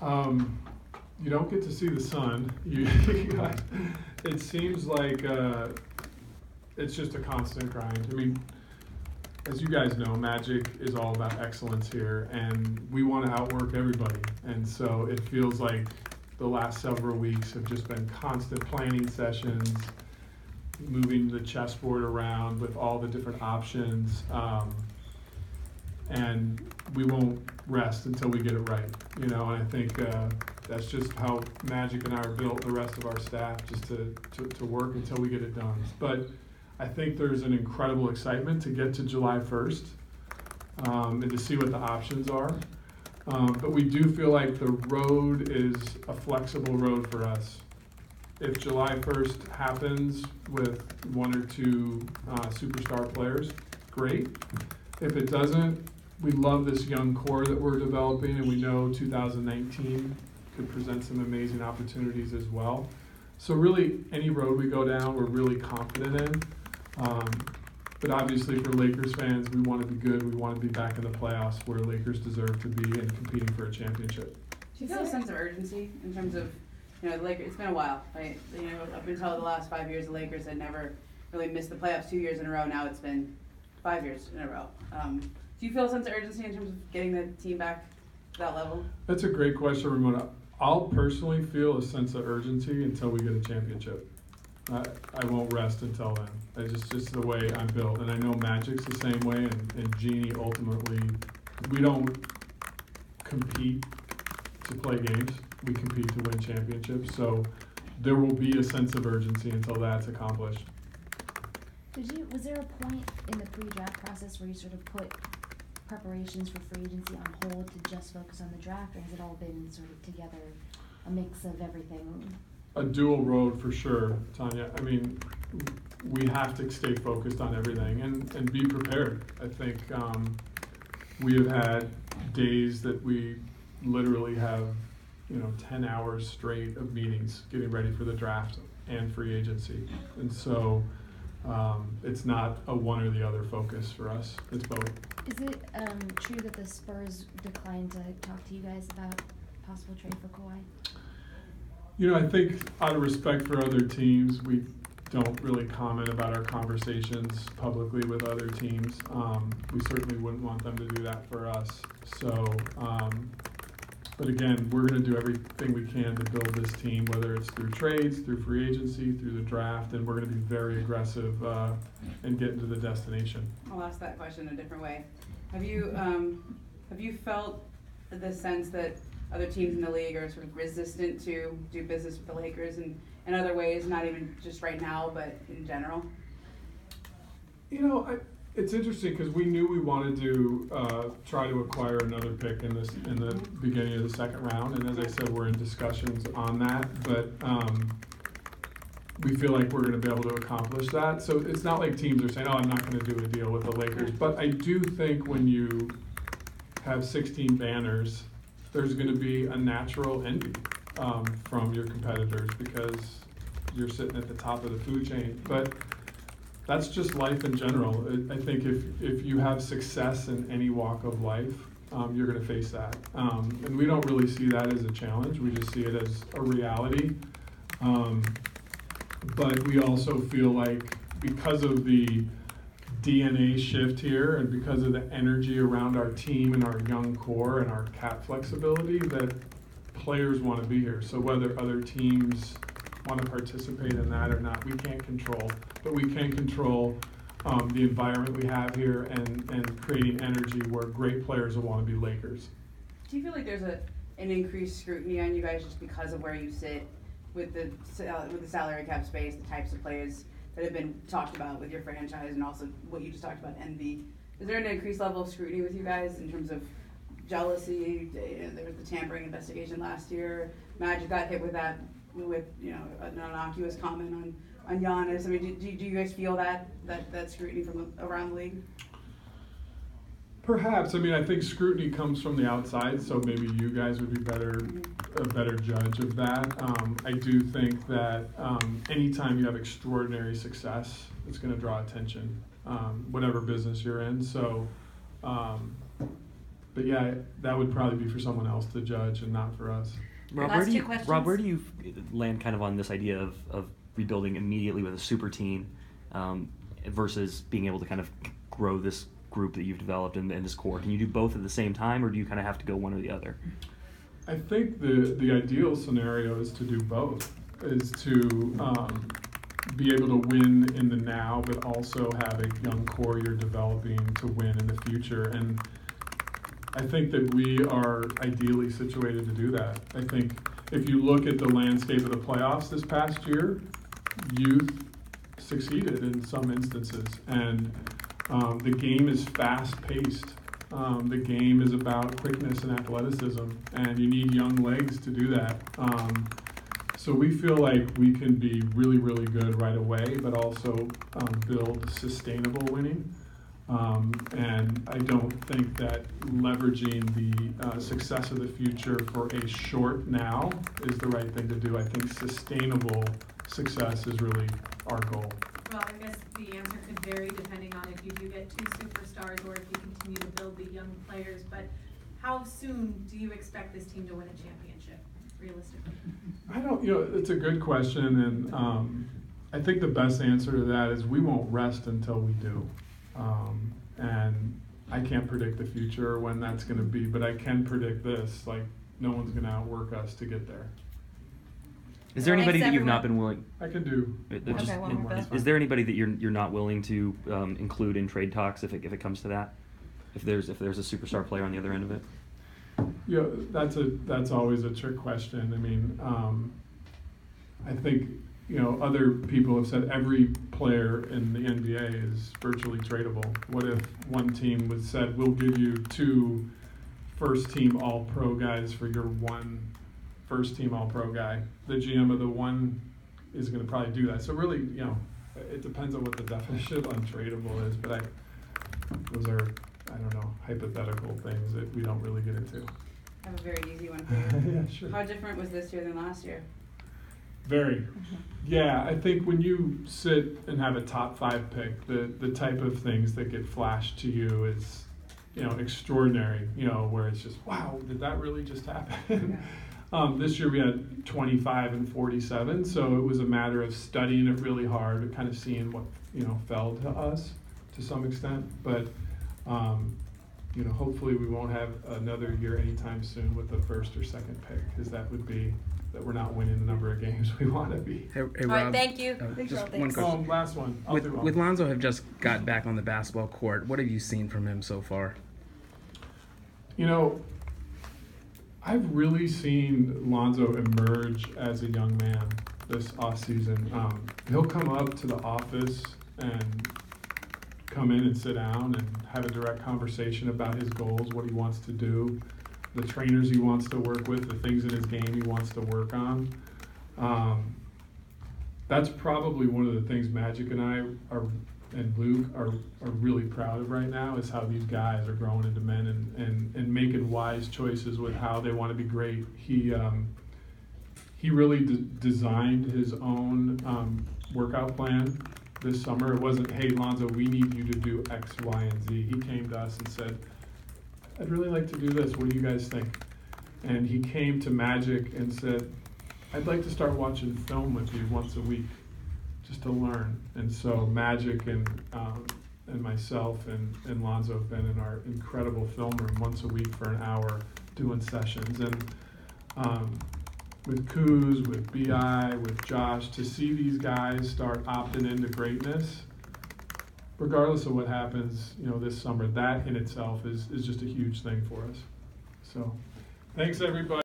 You don't get to see the sun. It seems like it's just a constant grind. I mean, as you guys know, Magic is all about excellence here, and we want to outwork everybody. And so it feels like the last several weeks have just been constant planning sessions, moving the chessboard around with all the different options. And we won't rest until we get it right, and I think that's just how Magic and I are built, the rest of our staff, just to work until we get it done. But I think there's an incredible excitement to get to July 1st and to see what the options are. But we do feel like the road is a flexible road for us. If July 1st happens with one or two superstar players, great. If it doesn't, we love this young core that we're developing, and we know 2019 could present some amazing opportunities as well. So really, any road we go down, we're really confident in. But obviously for Lakers fans, we want to be good. We want to be back in the playoffs where Lakers deserve to be and competing for a championship. Do you feel a sense of urgency in terms of, the Lakers? It's been a while, right? Up until the last 5 years, the Lakers had never really missed the playoffs 2 years in a row. Now it's been 5 years in a row. Do you feel a sense of urgency in terms of getting the team back to that level? That's a great question, Ramona. I'll personally feel a sense of urgency until we get a championship. I won't rest until then. It's just the way I'm built. And I know Magic's the same way, and Jeannie ultimately, we don't compete to play games. We compete to win championships. So there will be a sense of urgency until that's accomplished. Was there a point in the pre-draft process where you sort of put preparations for free agency on hold to just focus on the draft, or has it all been sort of together, a mix of everything? A dual road for sure, Tanya. I mean, we have to stay focused on everything and be prepared. I think we have had days that we literally have, 10 hours straight of meetings getting ready for the draft and free agency. And so it's not a one or the other focus for us. It's both. Is it true that the Spurs declined to talk to you guys about possible trade for Kawhi? I think out of respect for other teams, we don't really comment about our conversations publicly with other teams. We certainly wouldn't want them to do that for us. So, but again, we're going to do everything we can to build this team, whether it's through trades, through free agency, through the draft, and we're going to be very aggressive and get into the destination. I'll ask that question a different way. Have you felt the sense that other teams in the league are sort of resistant to do business with the Lakers in other ways, not even just right now, but in general? It's interesting because we knew we wanted to try to acquire another pick in the beginning of the second round, and as I said, we're in discussions on that, but we feel like we're going to be able to accomplish that. So it's not like teams are saying, I'm not going to do a deal with the Lakers, but I do think when you have 16 banners, there's going to be a natural envy from your competitors because you're sitting at the top of the food chain. But that's just life in general. I think if you have success in any walk of life, you're going to face that. And we don't really see that as a challenge. We just see it as a reality. But we also feel like because of the DNA shift here and because of the energy around our team and our young core and our cap flexibility, that players want to be here. So whether other teams want to participate in that or not, we can't control. But we can control the environment we have here and creating energy where great players will want to be Lakers. Do you feel like there's an increased scrutiny on you guys just because of where you sit with the salary cap space, the types of players that have been talked about with your franchise, and also what you just talked about, envy? Is there an increased level of scrutiny with you guys in terms of jealousy? There was the tampering investigation last year. Magic got hit with that, with an innocuous comment on Giannis. I mean, do you guys feel that scrutiny from around the league? Perhaps. I mean, I think scrutiny comes from the outside, so maybe you guys would be a better judge of that. I do think that anytime you have extraordinary success, it's going to draw attention, whatever business you're in. So, but But yeah, that would probably be for someone else to judge and not for us. Rob, Last two questions. Rob, where do you land kind of on this idea of rebuilding immediately with a super team versus being able to kind of grow this group that you've developed in this core? Can you do both at the same time, or do you kind of have to go one or the other? I think the ideal scenario is to do both, is to be able to win in the now, but also have a young core you're developing to win in the future. And I think that we are ideally situated to do that. I think if you look at the landscape of the playoffs this past year, youth succeeded in some instances. And the game is fast-paced. The game is about quickness and athleticism, and you need young legs to do that. So we feel like we can be really, really good right away, but also build sustainable winning. And I don't think that leveraging the success of the future for a short now is the right thing to do. I think sustainable success is really our goal. Well, I guess the answer could vary depending on if you do get 2 superstars or if you continue to build the young players. But how soon do you expect this team to win a championship, realistically? I don't, it's a good question, and I think the best answer to that is we won't rest until we do. And I can't predict the future or when that's going to be, but I can predict this: like, no one's going to outwork us to get there. Is there anybody Thanks, that you've not everyone. been willing? I can do. Okay, one more. Is there anybody that you're not willing to include in trade talks if it comes to that? If there's a superstar player on the other end of it? Yeah, that's always a trick question. I mean, I think other people have said every player in the NBA is virtually tradable. What if one team said, we'll give you 2 first-team All-Pro guys for your 1 first-team All-Pro guy? The GM of the one is going to probably do that. So really, it depends on what the definition of untradeable is. But those are, I don't know, hypothetical things that we don't really get into. I have a very easy one for you. Yeah, sure. How different was this year than last year? Very. Yeah, I think when you sit and have a top 5 pick, the type of things that get flashed to you is, extraordinary, where it's just, wow, did that really just happen? This year we had 25 and 47, so it was a matter of studying it really hard and kind of seeing what, fell to us to some extent. But, hopefully we won't have another year anytime soon with the first or second pick, because that would be that we're not winning the number of games we want to be. Hey, Rob, All right, thank you. just Rob, one thanks. question. Last one. With Lonzo have just got back on the basketball court, what have you seen from him so far? I've really seen Lonzo emerge as a young man this offseason. He'll come up to the office and come in and sit down and have a direct conversation about his goals, what he wants to do, the trainers he wants to work with, the things in his game he wants to work on. That's probably one of the things Magic and I and Luke are really proud of right now, is how these guys are growing into men and making wise choices with how they want to be great. He really designed his own workout plan this summer. It wasn't, hey, Lonzo, we need you to do X, Y, and Z. He came to us and said, I'd really like to do this. What do you guys think? And he came to Magic and said, I'd like to start watching film with you once a week, just to learn. And so Magic and myself and Lonzo have been in our incredible film room once a week for an hour doing sessions. And with Kuz, with B.I., with Josh, to see these guys start opting into greatness, regardless of what happens, this summer, that in itself is just a huge thing for us. So, thanks everybody.